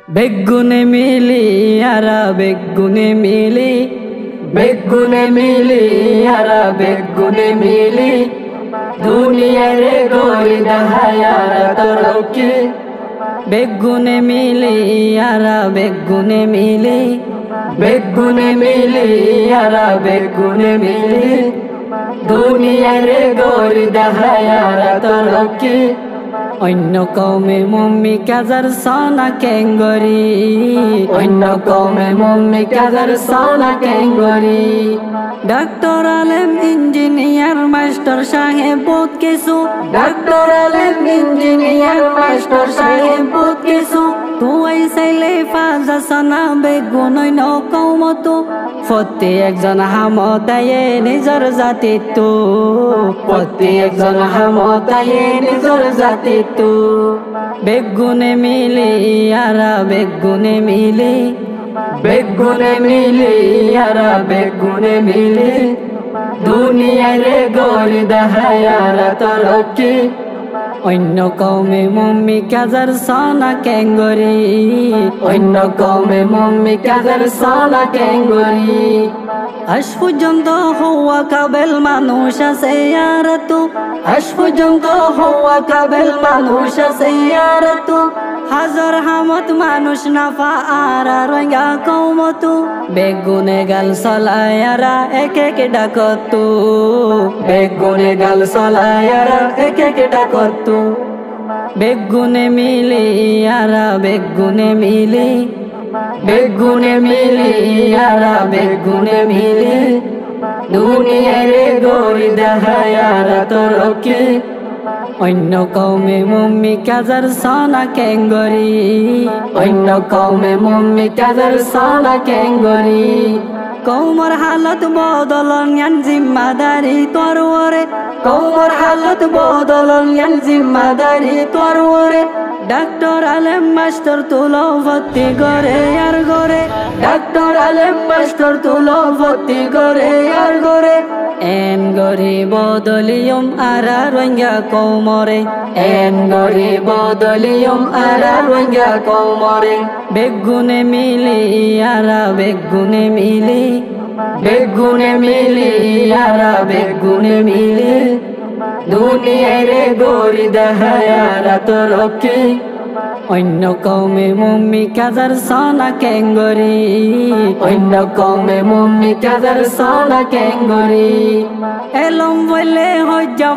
বেগুনে মিলি আরা বেগুনে মিলি, বেগুনে মিলি আরা বেগুনে মিলি, দুনিয়ারে গরি দাহায়ারা তরকি। বেগুনে মিলি আরা বেগুনে মিলি, বেগুনে মিলি আরা বেগুনে মিলি, দুনিয়ারে গরি দাহায়ারা তরকি। অন্য কৌমে মম্মি কাজার সানা কেঙ্গরি, অন্য কৌমে মম্মি কাজার সানা কেঙ্গরি। ডাক্তার আলেম ইঞ্জিনিয়ার মাস্টার সাহেব বহুত কিছু, ডাক্তার আলেম ইঞ্জিনিয়ার মাস্টার সাহেব বহুত কিছু। তুই চাইলে ফাজা সানা বেগুন অন্য কৌমতো, প্রতি একজন হামতায়ে নিজর জাতিত্ব, প্রতি একজন হামতায়ে নিজর জাতিত্ব। বেগুনে মিলি আরা বেগুনে মিলি, বেগুনে মিলি আরা বেগুনে মিলি, দুনিয়ারে গরি দাহায়ারা তরকি। অন্য কৌমে মম্মি কাজার সানা কেঙ্গরি, অন্য কৌমে মম্মি কাজার সানা কেঙ্গরি। আজ পর্যন্ত হওয়া কাবেল মানুষ আছে আর তো, আজ পর্যন্ত হওয়া কাবেল মানুষ আছে আর তো। হাজার হামত মানুষ নাফা আর রঙা কৌমতো, বেগুনে গাল সলায়ারা এক এক ডাকত, বেগুনে গাল সলায়ারা এক এক ডাকত। বেগুনে মিলি আরা বেগুনে মিলি, বেগুনে মিলি আরা বেগুনে মিলি, দুনিয়ারে গরি দাহায়ারা তরকি। অন্য কৌমে মম্মি কাজার সানা কেঙ্গরি, অন্য কৌমে মম্মি কাজার সানা কেঙ্গরি। কৌমর হালত বদলন জ্ঞান জিম্মাদারি তোর ওরে, কৌমর হালত বদলন জ্ঞান জিম্মাদারি তোর ওরে। ডাক্তার আলেম মাস্টার তুলো ভর্তি করে আর গরে, ডাক্তার আলেম মাস্টার তুলো ভর্তি করে আর গরে। এন গরি বদলিয়ম আরা রঙা কৌমরে, এন গরি বদলিয়ম আরা রঙা কৌমরে। বেগুনে মিলি আরা বেগুনে মিলি, বেগুনে মিলি আরা বেগুনে মিলি, দুনিয়ারে গরি দাহায়ারা তরকি। অন্য কৌমে মম্মি কাজার সানা কেঙ্গরি, অন্য কৌমে মম্মি কাজার সানা কেঙ্গরি। এলম বলে হজ্জা